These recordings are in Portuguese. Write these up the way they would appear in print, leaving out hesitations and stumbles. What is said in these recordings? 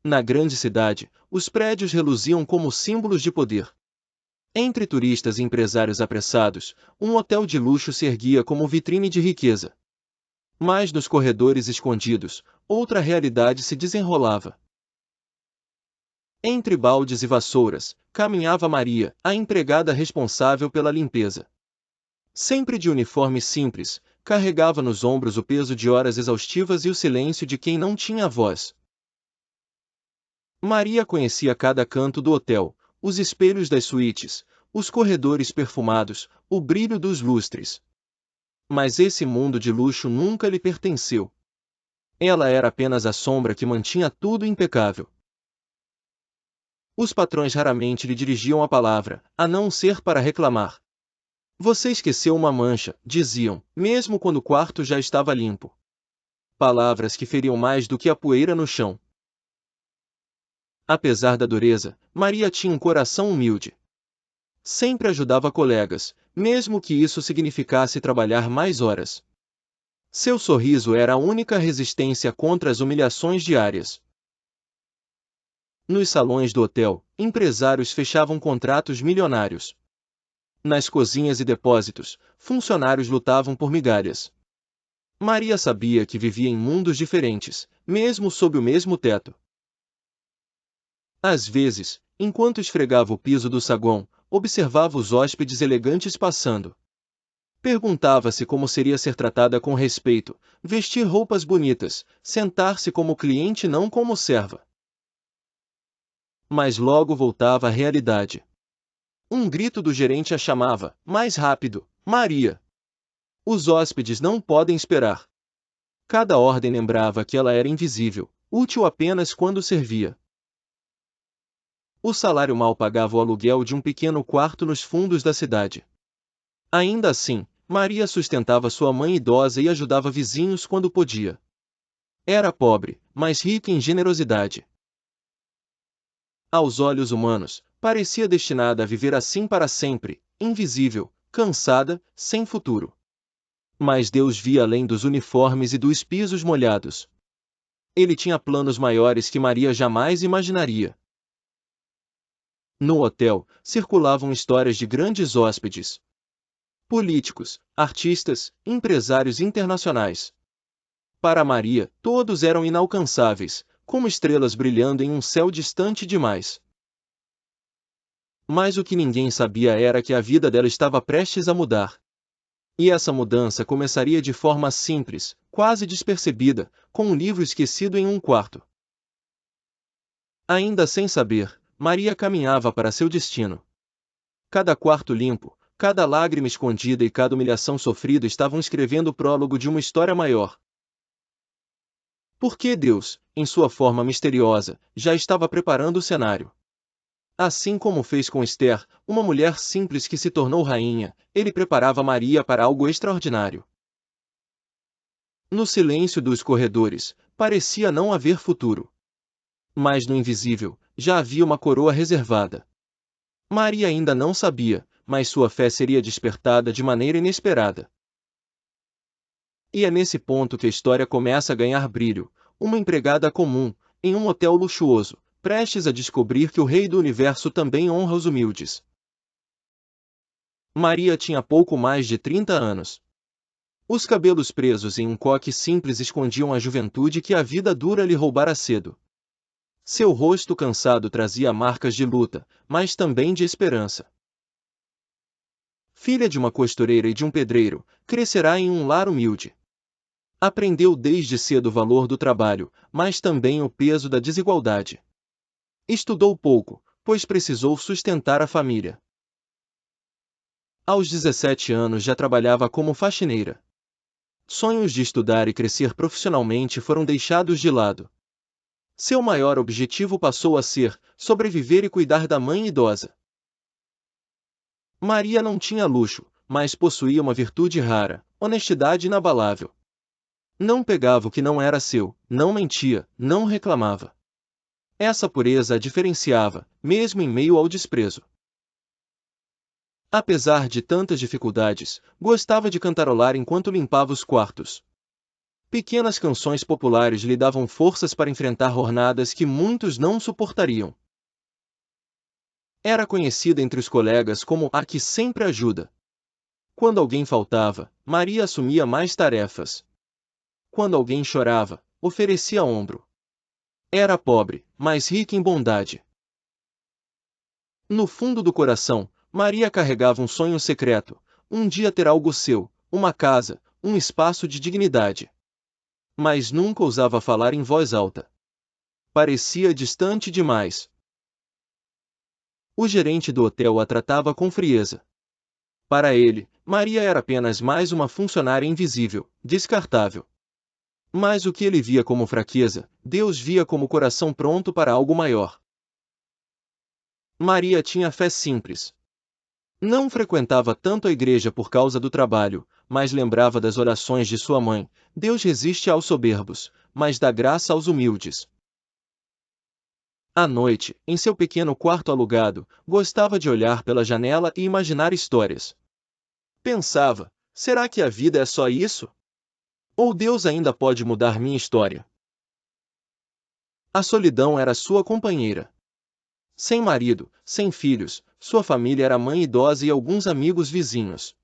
Na grande cidade, os prédios reluziam como símbolos de poder. Entre turistas e empresários apressados, um hotel de luxo se erguia como vitrine de riqueza. Mas nos corredores escondidos, outra realidade se desenrolava. Entre baldes e vassouras, caminhava Maria, a empregada responsável pela limpeza. Sempre de uniforme simples, carregava nos ombros o peso de horas exaustivas e o silêncio de quem não tinha voz. Maria conhecia cada canto do hotel, os espelhos das suítes, os corredores perfumados, o brilho dos lustres. Mas esse mundo de luxo nunca lhe pertenceu. Ela era apenas a sombra que mantinha tudo impecável. Os patrões raramente lhe dirigiam a palavra, a não ser para reclamar. Você esqueceu uma mancha, diziam, mesmo quando o quarto já estava limpo. Palavras que feriam mais do que a poeira no chão. Apesar da dureza, Maria tinha um coração humilde. Sempre ajudava colegas, mesmo que isso significasse trabalhar mais horas. Seu sorriso era a única resistência contra as humilhações diárias. Nos salões do hotel, empresários fechavam contratos milionários. Nas cozinhas e depósitos, funcionários lutavam por migalhas. Maria sabia que vivia em mundos diferentes, mesmo sob o mesmo teto. Às vezes, enquanto esfregava o piso do saguão, observava os hóspedes elegantes passando. Perguntava-se como seria ser tratada com respeito, vestir roupas bonitas, sentar-se como cliente e não como serva. Mas logo voltava à realidade. Um grito do gerente a chamava, mais rápido, Maria! Os hóspedes não podem esperar. Cada ordem lembrava que ela era invisível, útil apenas quando servia. O salário mal pagava o aluguel de um pequeno quarto nos fundos da cidade. Ainda assim, Maria sustentava sua mãe idosa e ajudava vizinhos quando podia. Era pobre, mas rica em generosidade. Aos olhos humanos, parecia destinada a viver assim para sempre, invisível, cansada, sem futuro. Mas Deus via além dos uniformes e dos pisos molhados. Ele tinha planos maiores que Maria jamais imaginaria. No hotel, circulavam histórias de grandes hóspedes. Políticos, artistas, empresários internacionais. Para Maria, todos eram inalcançáveis, como estrelas brilhando em um céu distante demais. Mas o que ninguém sabia era que a vida dela estava prestes a mudar. E essa mudança começaria de forma simples, quase despercebida, com um livro esquecido em um quarto. Ainda sem saber, Maria caminhava para seu destino. Cada quarto limpo, cada lágrima escondida e cada humilhação sofrida estavam escrevendo o prólogo de uma história maior. Porque Deus, em sua forma misteriosa, já estava preparando o cenário. Assim como fez com Esther, uma mulher simples que se tornou rainha, ele preparava Maria para algo extraordinário. No silêncio dos corredores, parecia não haver futuro. Mas no invisível, já havia uma coroa reservada. Maria ainda não sabia, mas sua fé seria despertada de maneira inesperada. E é nesse ponto que a história começa a ganhar brilho, uma empregada comum, em um hotel luxuoso, prestes a descobrir que o Rei do Universo também honra os humildes. Maria tinha pouco mais de 30 anos. Os cabelos presos em um coque simples escondiam a juventude que a vida dura lhe roubara cedo. Seu rosto cansado trazia marcas de luta, mas também de esperança. Filha de uma costureira e de um pedreiro, crescerá em um lar humilde. Aprendeu desde cedo o valor do trabalho, mas também o peso da desigualdade. Estudou pouco, pois precisou sustentar a família. Aos 17 anos já trabalhava como faxineira. Sonhos de estudar e crescer profissionalmente foram deixados de lado. Seu maior objetivo passou a ser sobreviver e cuidar da mãe idosa. Maria não tinha luxo, mas possuía uma virtude rara, honestidade inabalável. Não pegava o que não era seu, não mentia, não reclamava. Essa pureza a diferenciava, mesmo em meio ao desprezo. Apesar de tantas dificuldades, gostava de cantarolar enquanto limpava os quartos. Pequenas canções populares lhe davam forças para enfrentar jornadas que muitos não suportariam. Era conhecida entre os colegas como a que sempre ajuda. Quando alguém faltava, Maria assumia mais tarefas. Quando alguém chorava, oferecia ombro. Era pobre, mas rica em bondade. No fundo do coração, Maria carregava um sonho secreto: um dia ter algo seu, uma casa, um espaço de dignidade. Mas nunca ousava falar em voz alta. Parecia distante demais. O gerente do hotel a tratava com frieza. Para ele, Maria era apenas mais uma funcionária invisível, descartável. Mas o que ele via como fraqueza, Deus via como coração pronto para algo maior. Maria tinha fé simples. Não frequentava tanto a igreja por causa do trabalho, mas lembrava das orações de sua mãe: Deus resiste aos soberbos, mas dá graça aos humildes. À noite, em seu pequeno quarto alugado, gostava de olhar pela janela e imaginar histórias. Pensava: será que a vida é só isso? Ou Deus ainda pode mudar minha história? A solidão era sua companheira. Sem marido, sem filhos, sua família era mãe idosa e alguns amigos vizinhos.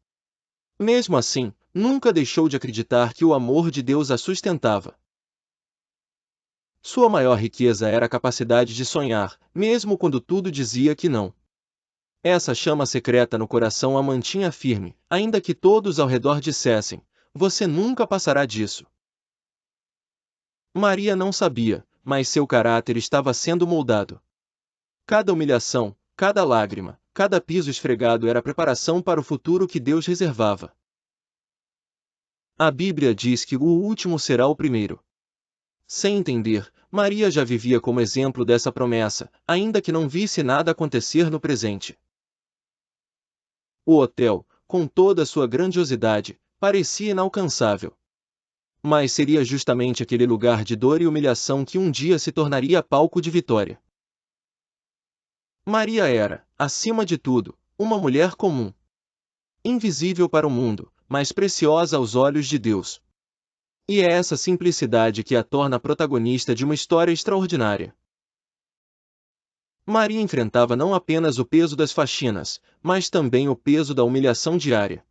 Mesmo assim, nunca deixou de acreditar que o amor de Deus a sustentava. Sua maior riqueza era a capacidade de sonhar, mesmo quando tudo dizia que não. Essa chama secreta no coração a mantinha firme, ainda que todos ao redor dissessem: você nunca passará disso. Maria não sabia, mas seu caráter estava sendo moldado. Cada humilhação, cada lágrima, cada piso esfregado era preparação para o futuro que Deus reservava. A Bíblia diz que o último será o primeiro. Sem entender, Maria já vivia como exemplo dessa promessa, ainda que não visse nada acontecer no presente. O hotel, com toda a sua grandiosidade, parecia inalcançável. Mas seria justamente aquele lugar de dor e humilhação que um dia se tornaria palco de vitória. Maria era, acima de tudo, uma mulher comum. Invisível para o mundo, mas preciosa aos olhos de Deus. E é essa simplicidade que a torna protagonista de uma história extraordinária. Maria enfrentava não apenas o peso das faxinas, mas também o peso da humilhação diária.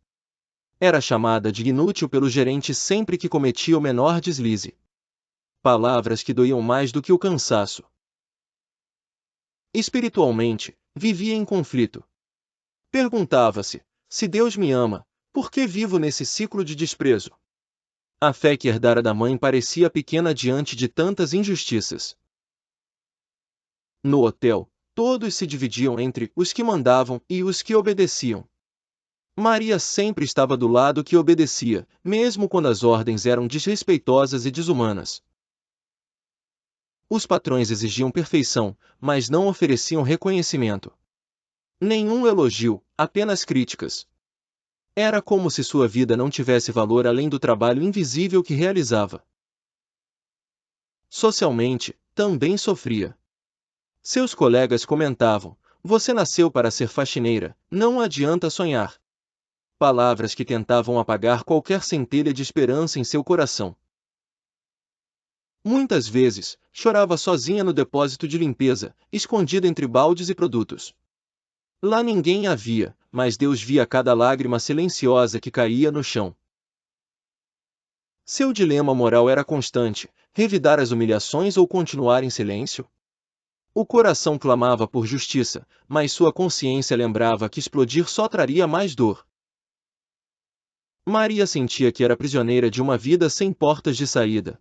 Era chamada de inútil pelo gerente sempre que cometia o menor deslize. Palavras que doíam mais do que o cansaço. Espiritualmente, vivia em conflito. Perguntava-se: se Deus me ama, por que vivo nesse ciclo de desprezo? A fé que herdara da mãe parecia pequena diante de tantas injustiças. No hotel, todos se dividiam entre os que mandavam e os que obedeciam. Maria sempre estava do lado que obedecia, mesmo quando as ordens eram desrespeitosas e desumanas. Os patrões exigiam perfeição, mas não ofereciam reconhecimento. Nenhum elogio, apenas críticas. Era como se sua vida não tivesse valor além do trabalho invisível que realizava. Socialmente, também sofria. Seus colegas comentavam: você nasceu para ser faxineira, não adianta sonhar. Palavras que tentavam apagar qualquer centelha de esperança em seu coração. Muitas vezes, chorava sozinha no depósito de limpeza, escondida entre baldes e produtos. Lá ninguém a via, mas Deus via cada lágrima silenciosa que caía no chão. Seu dilema moral era constante: revidar as humilhações ou continuar em silêncio? O coração clamava por justiça, mas sua consciência lembrava que explodir só traria mais dor. Maria sentia que era prisioneira de uma vida sem portas de saída.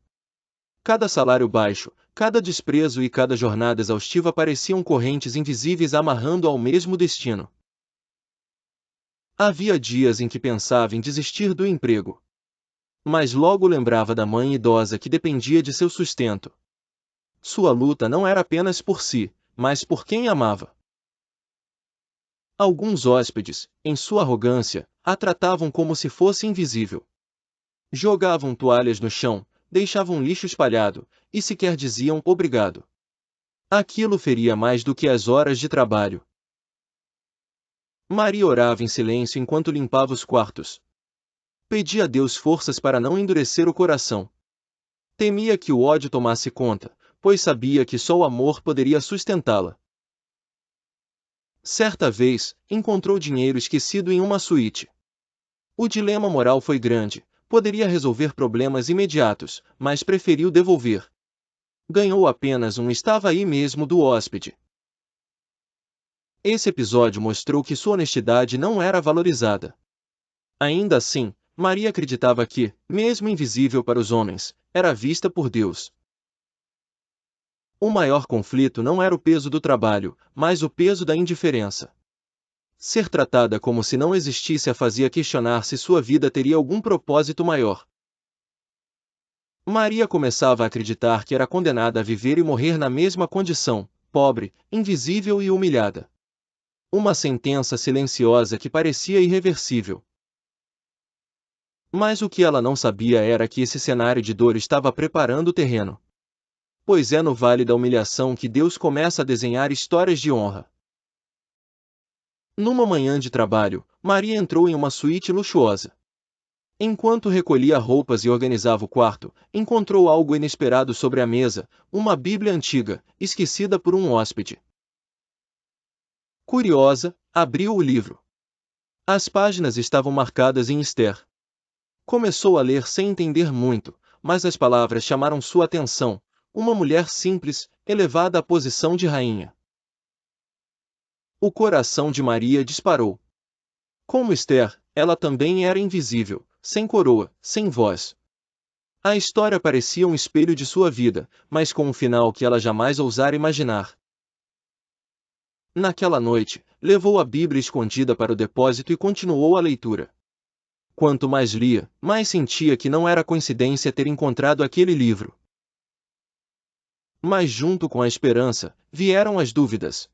Cada salário baixo, cada desprezo e cada jornada exaustiva pareciam correntes invisíveis amarrando ao mesmo destino. Havia dias em que pensava em desistir do emprego. Mas logo lembrava da mãe idosa que dependia de seu sustento. Sua luta não era apenas por si, mas por quem amava. Alguns hóspedes, em sua arrogância, a tratavam como se fosse invisível. Jogavam toalhas no chão, deixavam lixo espalhado, e sequer diziam obrigado. Aquilo feria mais do que as horas de trabalho. Maria orava em silêncio enquanto limpava os quartos. Pedia a Deus forças para não endurecer o coração. Temia que o ódio tomasse conta, pois sabia que só o amor poderia sustentá-la. Certa vez, encontrou dinheiro esquecido em uma suíte. O dilema moral foi grande, poderia resolver problemas imediatos, mas preferiu devolver. Ganhou apenas um estava aí mesmo do hóspede. Esse episódio mostrou que sua honestidade não era valorizada. Ainda assim, Maria acreditava que, mesmo invisível para os homens, era vista por Deus. O maior conflito não era o peso do trabalho, mas o peso da indiferença. Ser tratada como se não existisse a fazia questionar se sua vida teria algum propósito maior. Maria começava a acreditar que era condenada a viver e morrer na mesma condição, pobre, invisível e humilhada. Uma sentença silenciosa que parecia irreversível. Mas o que ela não sabia era que esse cenário de dor estava preparando o terreno. Pois é no vale da humilhação que Deus começa a desenhar histórias de honra. Numa manhã de trabalho, Maria entrou em uma suíte luxuosa. Enquanto recolhia roupas e organizava o quarto, encontrou algo inesperado sobre a mesa, uma Bíblia antiga, esquecida por um hóspede. Curiosa, abriu o livro. As páginas estavam marcadas em Ester. Começou a ler sem entender muito, mas as palavras chamaram sua atenção. Uma mulher simples, elevada à posição de rainha. O coração de Maria disparou. Como Ester, ela também era invisível, sem coroa, sem voz. A história parecia um espelho de sua vida, mas com um final que ela jamais ousara imaginar. Naquela noite, levou a Bíblia escondida para o depósito e continuou a leitura. Quanto mais lia, mais sentia que não era coincidência ter encontrado aquele livro. Mas junto com a esperança, vieram as dúvidas.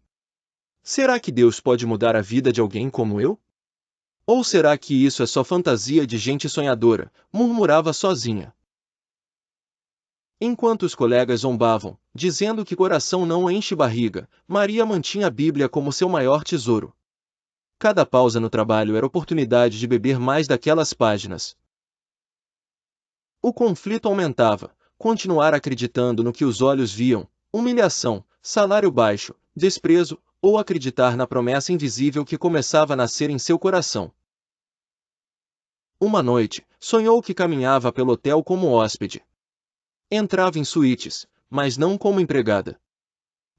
Será que Deus pode mudar a vida de alguém como eu? Ou será que isso é só fantasia de gente sonhadora? Murmurava sozinha. Enquanto os colegas zombavam, dizendo que coração não enche barriga, Maria mantinha a Bíblia como seu maior tesouro. Cada pausa no trabalho era oportunidade de beber mais daquelas páginas. O conflito aumentava, continuar acreditando no que os olhos viam, humilhação, salário baixo, desprezo, ou acreditar na promessa invisível que começava a nascer em seu coração. Uma noite, sonhou que caminhava pelo hotel como hóspede. Entrava em suítes, mas não como empregada.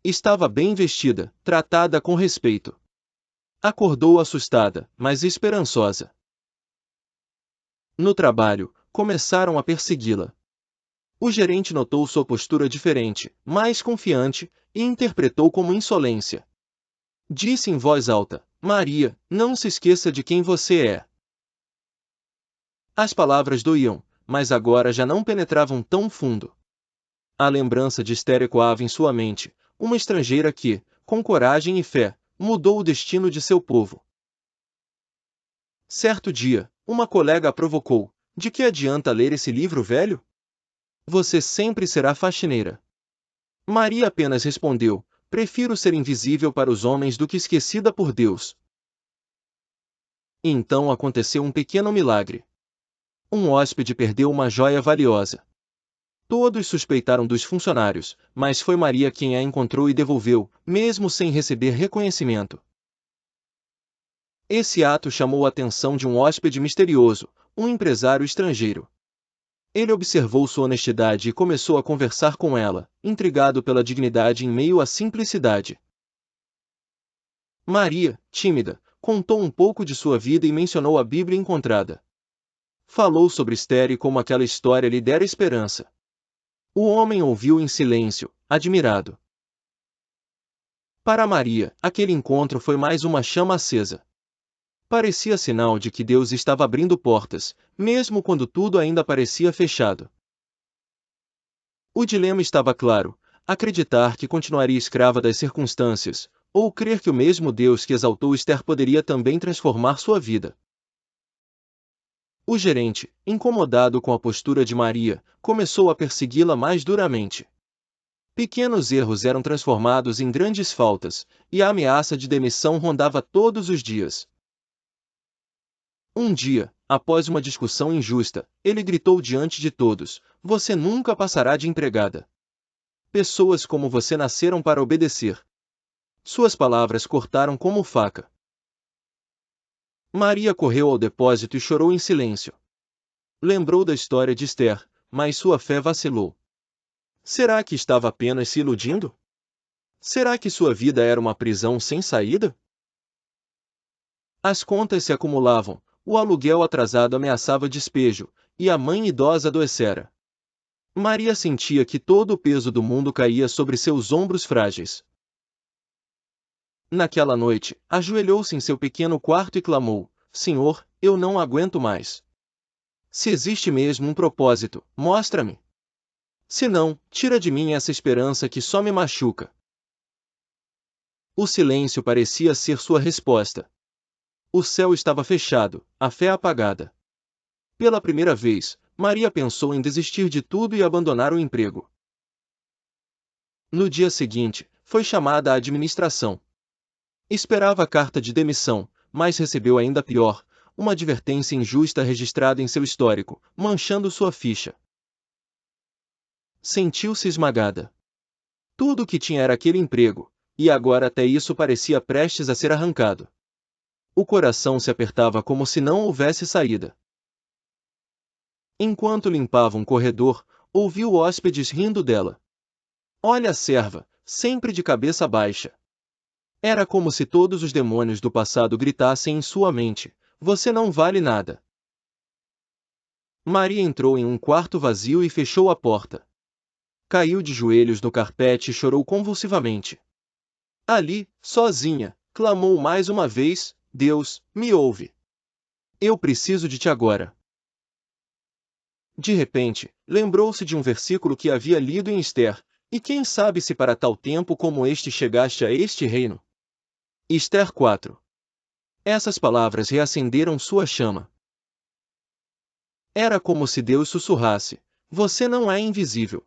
Estava bem vestida, tratada com respeito. Acordou assustada, mas esperançosa. No trabalho, começaram a persegui-la. O gerente notou sua postura diferente, mais confiante, e interpretou como insolência. Disse em voz alta: Maria, não se esqueça de quem você é. As palavras doíam, mas agora já não penetravam tão fundo. A lembrança de Esther ecoava em sua mente, uma estrangeira que, com coragem e fé, mudou o destino de seu povo. Certo dia, uma colega a provocou: de que adianta ler esse livro velho? Você sempre será faxineira. Maria apenas respondeu: prefiro ser invisível para os homens do que esquecida por Deus. E então aconteceu um pequeno milagre. Um hóspede perdeu uma joia valiosa. Todos suspeitaram dos funcionários, mas foi Maria quem a encontrou e devolveu, mesmo sem receber reconhecimento. Esse ato chamou a atenção de um hóspede misterioso, um empresário estrangeiro. Ele observou sua honestidade e começou a conversar com ela, intrigado pela dignidade em meio à simplicidade. Maria, tímida, contou um pouco de sua vida e mencionou a Bíblia encontrada. Falou sobre Esther e como aquela história lhe dera esperança. O homem ouviu em silêncio, admirado. Para Maria, aquele encontro foi mais uma chama acesa. Parecia sinal de que Deus estava abrindo portas, mesmo quando tudo ainda parecia fechado. O dilema estava claro: acreditar que continuaria escrava das circunstâncias, ou crer que o mesmo Deus que exaltou Esther poderia também transformar sua vida. O gerente, incomodado com a postura de Maria, começou a persegui-la mais duramente. Pequenos erros eram transformados em grandes faltas, e a ameaça de demissão rondava todos os dias. Um dia, após uma discussão injusta, ele gritou diante de todos: "Você nunca passará de empregada. Pessoas como você nasceram para obedecer." Suas palavras cortaram como faca. Maria correu ao depósito e chorou em silêncio. Lembrou da história de Esther, mas sua fé vacilou. Será que estava apenas se iludindo? Será que sua vida era uma prisão sem saída? As contas se acumulavam, o aluguel atrasado ameaçava despejo, e a mãe idosa adoecera. Maria sentia que todo o peso do mundo caía sobre seus ombros frágeis. Naquela noite, ajoelhou-se em seu pequeno quarto e clamou: "Senhor, eu não aguento mais. Se existe mesmo um propósito, mostra-me. Se não, tira de mim essa esperança que só me machuca." O silêncio parecia ser sua resposta. O céu estava fechado, a fé apagada. Pela primeira vez, Maria pensou em desistir de tudo e abandonar o emprego. No dia seguinte, foi chamada à administração. Esperava a carta de demissão, mas recebeu ainda pior, uma advertência injusta registrada em seu histórico, manchando sua ficha. Sentiu-se esmagada. Tudo o que tinha era aquele emprego, e agora até isso parecia prestes a ser arrancado. O coração se apertava como se não houvesse saída. Enquanto limpava um corredor, ouviu hóspedes rindo dela. "Olha a serva, sempre de cabeça baixa." Era como se todos os demônios do passado gritassem em sua mente: "Você não vale nada." Maria entrou em um quarto vazio e fechou a porta. Caiu de joelhos no carpete e chorou convulsivamente. Ali, sozinha, clamou mais uma vez: "Deus, me ouve. Eu preciso de ti agora." De repente, lembrou-se de um versículo que havia lido em Esther: "E quem sabe se para tal tempo como este chegaste a este reino?" Esther 4. Essas palavras reacenderam sua chama. Era como se Deus sussurrasse: "Você não é invisível.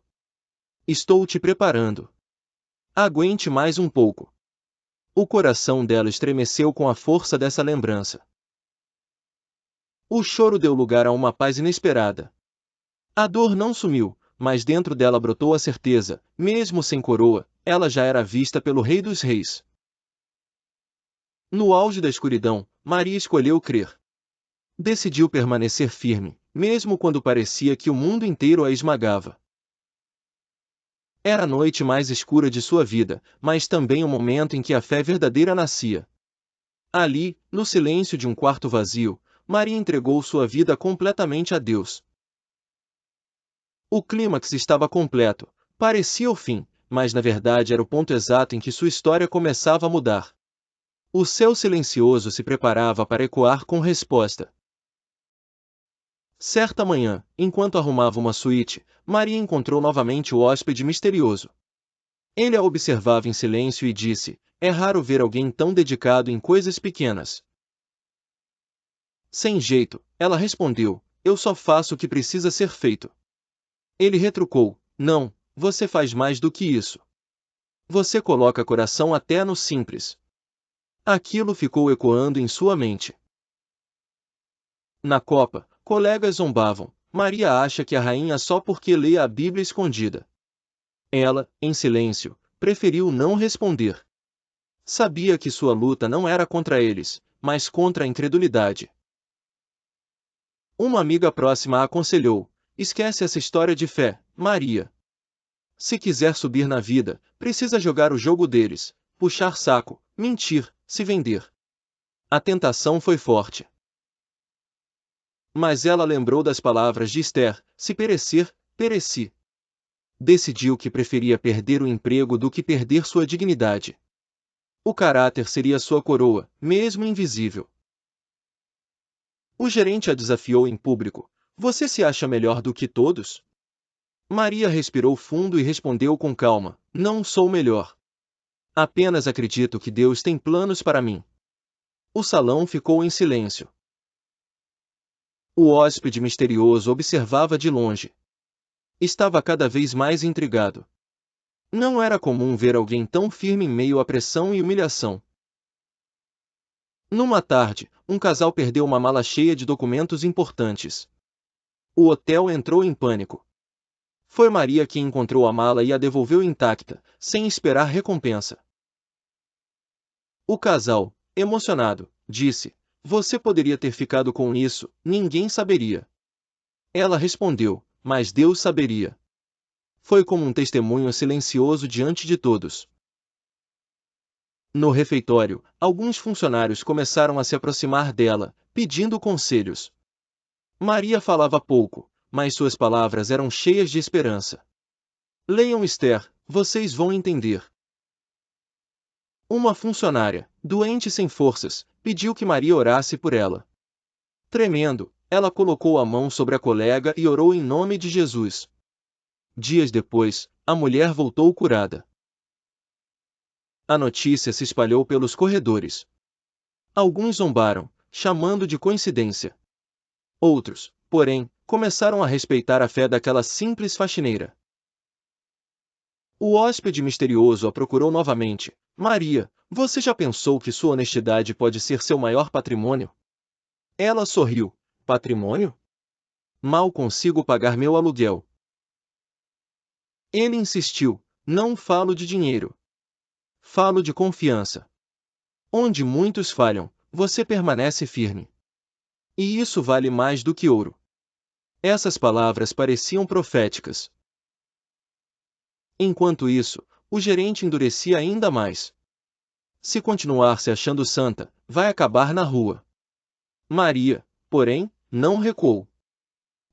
Estou te preparando. Aguente mais um pouco." O coração dela estremeceu com a força dessa lembrança. O choro deu lugar a uma paz inesperada. A dor não sumiu, mas dentro dela brotou a certeza: mesmo sem coroa, ela já era vista pelo Rei dos Reis. No auge da escuridão, Maria escolheu crer. Decidiu permanecer firme, mesmo quando parecia que o mundo inteiro a esmagava. Era a noite mais escura de sua vida, mas também o momento em que a fé verdadeira nascia. Ali, no silêncio de um quarto vazio, Maria entregou sua vida completamente a Deus. O clímax estava completo, parecia o fim, mas na verdade era o ponto exato em que sua história começava a mudar. O céu silencioso se preparava para ecoar com resposta. Certa manhã, enquanto arrumava uma suíte, Maria encontrou novamente o hóspede misterioso. Ele a observava em silêncio e disse: "É raro ver alguém tão dedicado em coisas pequenas." Sem jeito, ela respondeu: "Eu só faço o que precisa ser feito." Ele retrucou: "Não, você faz mais do que isso. Você coloca coração até no simples." Aquilo ficou ecoando em sua mente. Na copa, colegas zombavam: "Maria acha que a rainha só porque lê a Bíblia escondida." Ela, em silêncio, preferiu não responder. Sabia que sua luta não era contra eles, mas contra a incredulidade. Uma amiga próxima a aconselhou: "Esquece essa história de fé, Maria. Se quiser subir na vida, precisa jogar o jogo deles, puxar saco, mentir, se vender." A tentação foi forte. Mas ela lembrou das palavras de Esther: "Se perecer, pereci." Decidiu que preferia perder o emprego do que perder sua dignidade. O caráter seria sua coroa, mesmo invisível. O gerente a desafiou em público: "Você se acha melhor do que todos?" Maria respirou fundo e respondeu com calma: "Não sou melhor. Apenas acredito que Deus tem planos para mim." O salão ficou em silêncio. O hóspede misterioso observava de longe. Estava cada vez mais intrigado. Não era comum ver alguém tão firme em meio à pressão e humilhação. Numa tarde, um casal perdeu uma mala cheia de documentos importantes. O hotel entrou em pânico. Foi Maria quem encontrou a mala e a devolveu intacta, sem esperar recompensa. O casal, emocionado, disse: "Você poderia ter ficado com isso, ninguém saberia." Ela respondeu: "Mas Deus saberia." Foi como um testemunho silencioso diante de todos. No refeitório, alguns funcionários começaram a se aproximar dela, pedindo conselhos. Maria falava pouco, mas suas palavras eram cheias de esperança. Leiam Esther, vocês vão entender. Uma funcionária, doente sem forças, pediu que Maria orasse por ela. Tremendo, ela colocou a mão sobre a colega e orou em nome de Jesus. Dias depois, a mulher voltou curada. A notícia se espalhou pelos corredores. Alguns zombaram, chamando de coincidência. Outros, porém, começaram a respeitar a fé daquela simples faxineira. O hóspede misterioso a procurou novamente. "Maria, você já pensou que sua honestidade pode ser seu maior patrimônio?" Ela sorriu. "Patrimônio? Mal consigo pagar meu aluguel." Ele insistiu: "Não falo de dinheiro. Falo de confiança. Onde muitos falham, você permanece firme. E isso vale mais do que ouro." Essas palavras pareciam proféticas. Enquanto isso, o gerente endurecia ainda mais. "Se continuar se achando santa, vai acabar na rua." Maria, porém, não recuou.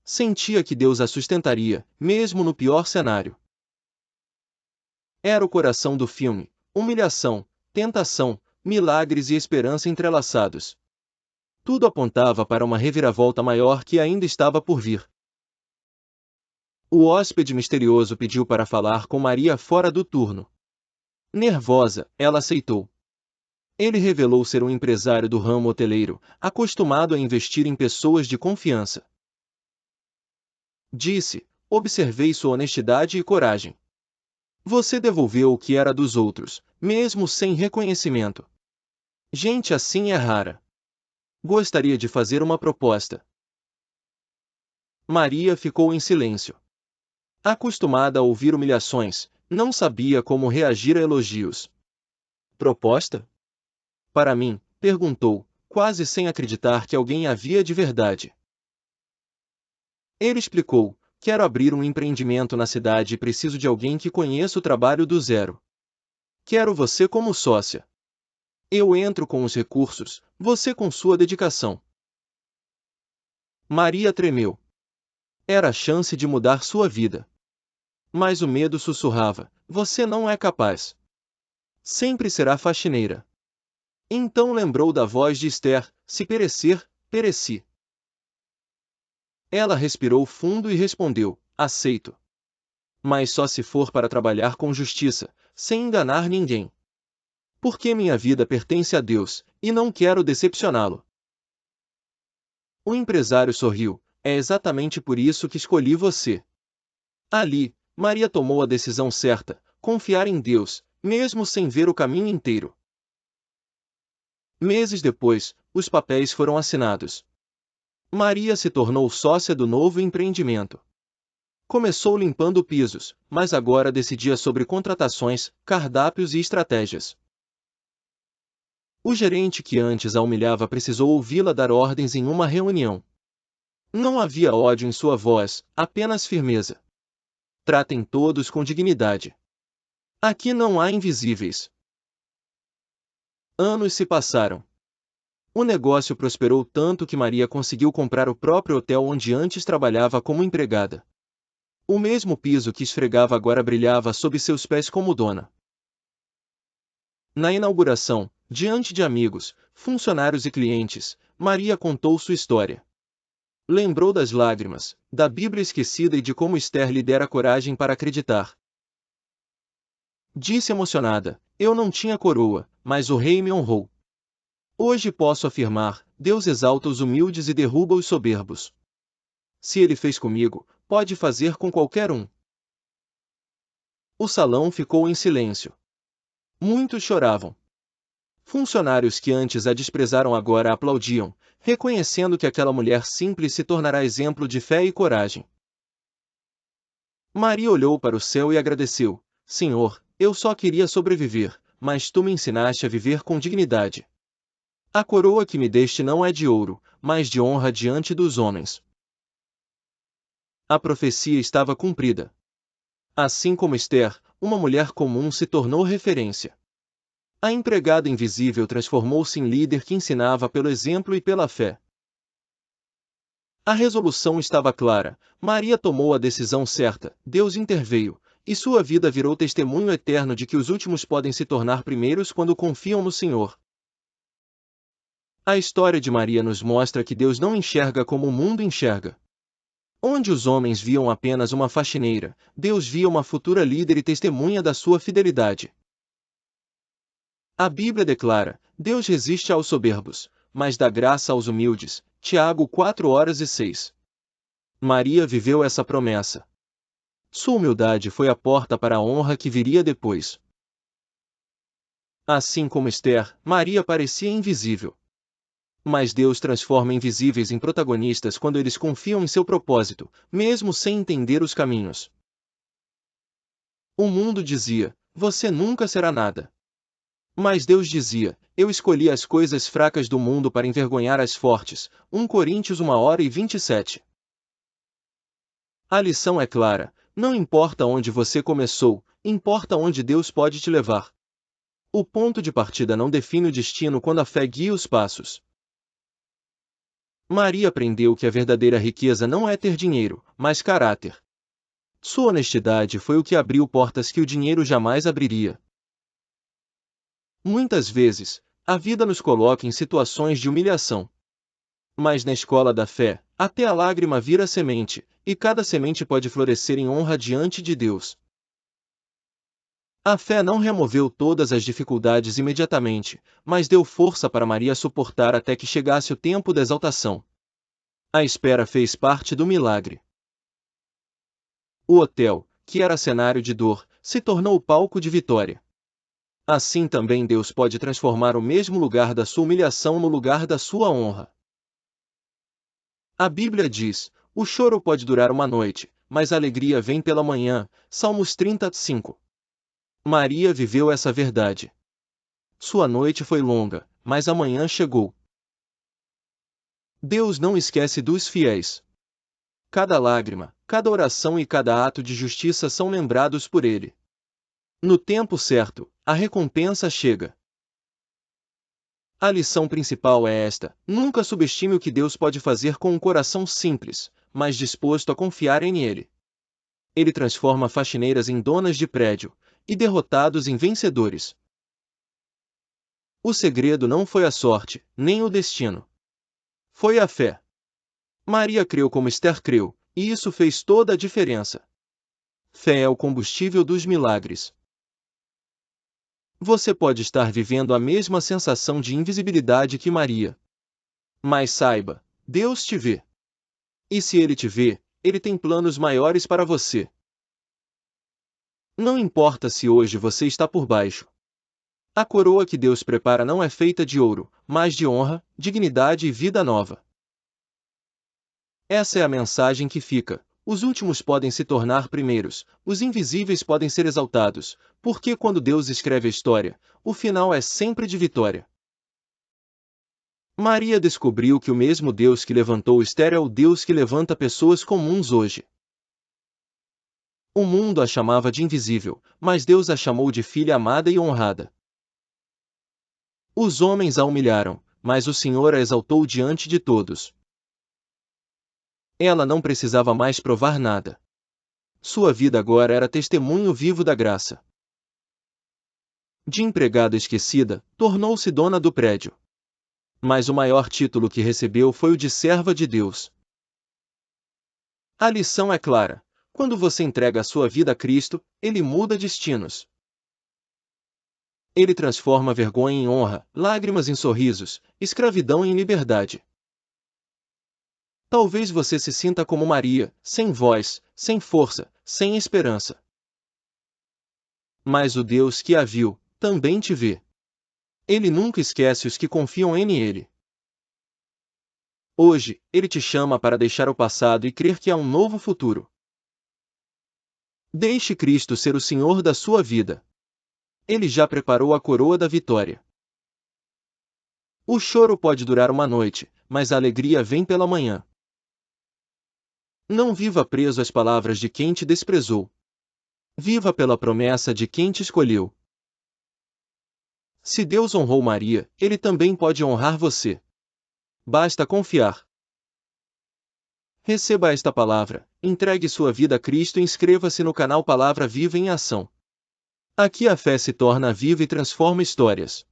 Sentia que Deus a sustentaria, mesmo no pior cenário. Era o coração do filme: humilhação, tentação, milagres e esperança entrelaçados. Tudo apontava para uma reviravolta maior que ainda estava por vir. O hóspede misterioso pediu para falar com Maria fora do turno. Nervosa, ela aceitou. Ele revelou ser um empresário do ramo hoteleiro, acostumado a investir em pessoas de confiança. Disse: "Observei sua honestidade e coragem. Você devolveu o que era dos outros, mesmo sem reconhecimento. Gente assim é rara. Gostaria de fazer uma proposta." Maria ficou em silêncio. Acostumada a ouvir humilhações, não sabia como reagir a elogios. "Proposta? Para mim?" perguntou, quase sem acreditar que alguém havia de verdade. Ele explicou: "Quero abrir um empreendimento na cidade e preciso de alguém que conheça o trabalho do zero. Quero você como sócia. Eu entro com os recursos, você com sua dedicação." Maria tremeu. Era a chance de mudar sua vida. Mas o medo sussurrava: "Você não é capaz. Sempre será faxineira." Então lembrou da voz de Esther: "Se perecer, pereci." Ela respirou fundo e respondeu: "Aceito. Mas só se for para trabalhar com justiça, sem enganar ninguém. Porque minha vida pertence a Deus, e não quero decepcioná-lo." O empresário sorriu: "É exatamente por isso que escolhi você." Ali, Maria tomou a decisão certa: confiar em Deus, mesmo sem ver o caminho inteiro. Meses depois, os papéis foram assinados. Maria se tornou sócia do novo empreendimento. Começou limpando pisos, mas agora decidia sobre contratações, cardápios e estratégias. O gerente que antes a humilhava precisou ouvi-la dar ordens em uma reunião. Não havia ódio em sua voz, apenas firmeza. "Tratem todos com dignidade. Aqui não há invisíveis." Anos se passaram. O negócio prosperou tanto que Maria conseguiu comprar o próprio hotel onde antes trabalhava como empregada. O mesmo piso que esfregava agora brilhava sob seus pés como dona. Na inauguração, diante de amigos, funcionários e clientes, Maria contou sua história. Lembrou das lágrimas, da Bíblia esquecida e de como Esther lhe dera coragem para acreditar. Disse emocionada: "Eu não tinha coroa, mas o rei me honrou. Hoje posso afirmar: Deus exalta os humildes e derruba os soberbos. Se ele fez comigo, pode fazer com qualquer um." O salão ficou em silêncio. Muitos choravam. Funcionários que antes a desprezaram agora a aplaudiam, reconhecendo que aquela mulher simples se tornará exemplo de fé e coragem. Maria olhou para o céu e agradeceu: Senhor, eu só queria sobreviver, mas tu me ensinaste a viver com dignidade. A coroa que me deste não é de ouro, mas de honra diante dos homens. A profecia estava cumprida. Assim como Esther, uma mulher comum se tornou referência. A empregada invisível transformou-se em líder que ensinava pelo exemplo e pela fé. A resolução estava clara, Maria tomou a decisão certa, Deus interveio, e sua vida virou testemunho eterno de que os últimos podem se tornar primeiros quando confiam no Senhor. A história de Maria nos mostra que Deus não enxerga como o mundo enxerga. Onde os homens viam apenas uma faxineira, Deus via uma futura líder e testemunha da sua fidelidade. A Bíblia declara: Deus resiste aos soberbos, mas dá graça aos humildes. Tiago 4:6. Maria viveu essa promessa. Sua humildade foi a porta para a honra que viria depois. Assim como Esther, Maria parecia invisível. Mas Deus transforma invisíveis em protagonistas quando eles confiam em seu propósito, mesmo sem entender os caminhos. O mundo dizia: você nunca será nada. Mas Deus dizia: eu escolhi as coisas fracas do mundo para envergonhar as fortes. 1 Coríntios 1:27. A lição é clara: não importa onde você começou, importa onde Deus pode te levar. O ponto de partida não define o destino quando a fé guia os passos. Maria aprendeu que a verdadeira riqueza não é ter dinheiro, mas caráter. Sua honestidade foi o que abriu portas que o dinheiro jamais abriria. Muitas vezes, a vida nos coloca em situações de humilhação. Mas na escola da fé, até a lágrima vira semente, e cada semente pode florescer em honra diante de Deus. A fé não removeu todas as dificuldades imediatamente, mas deu força para Maria suportar até que chegasse o tempo da exaltação. A espera fez parte do milagre. O hotel, que era cenário de dor, se tornou palco de vitória. Assim também Deus pode transformar o mesmo lugar da sua humilhação no lugar da sua honra. A Bíblia diz: o choro pode durar uma noite, mas a alegria vem pela manhã. Salmos 35. Maria viveu essa verdade. Sua noite foi longa, mas a manhã chegou. Deus não esquece dos fiéis. Cada lágrima, cada oração e cada ato de justiça são lembrados por Ele. No tempo certo, a recompensa chega. A lição principal é esta: nunca subestime o que Deus pode fazer com um coração simples, mas disposto a confiar em Ele. Ele transforma faxineiras em donas de prédio, e derrotados em vencedores. O segredo não foi a sorte, nem o destino. Foi a fé. Maria creu como Esther creu, e isso fez toda a diferença. Fé é o combustível dos milagres. Você pode estar vivendo a mesma sensação de invisibilidade que Maria. Mas saiba, Deus te vê. E se Ele te vê, Ele tem planos maiores para você. Não importa se hoje você está por baixo. A coroa que Deus prepara não é feita de ouro, mas de honra, dignidade e vida nova. Essa é a mensagem que fica: os últimos podem se tornar primeiros, os invisíveis podem ser exaltados, porque quando Deus escreve a história, o final é sempre de vitória. Maria descobriu que o mesmo Deus que levantou Esther é o Deus que levanta pessoas comuns hoje. O mundo a chamava de invisível, mas Deus a chamou de filha amada e honrada. Os homens a humilharam, mas o Senhor a exaltou diante de todos. Ela não precisava mais provar nada. Sua vida agora era testemunho vivo da graça. De empregada esquecida, tornou-se dona do prédio. Mas o maior título que recebeu foi o de serva de Deus. A lição é clara: quando você entrega a sua vida a Cristo, Ele muda destinos. Ele transforma vergonha em honra, lágrimas em sorrisos, escravidão em liberdade. Talvez você se sinta como Maria, sem voz, sem força, sem esperança. Mas o Deus que a viu, também te vê. Ele nunca esquece os que confiam nele. Hoje, Ele te chama para deixar o passado e crer que há um novo futuro. Deixe Cristo ser o Senhor da sua vida. Ele já preparou a coroa da vitória. O choro pode durar uma noite, mas a alegria vem pela manhã. Não viva preso às palavras de quem te desprezou. Viva pela promessa de quem te escolheu. Se Deus honrou Maria, Ele também pode honrar você. Basta confiar. Receba esta palavra, entregue sua vida a Cristo e inscreva-se no canal Palavra Viva em Ação. Aqui a fé se torna viva e transforma histórias.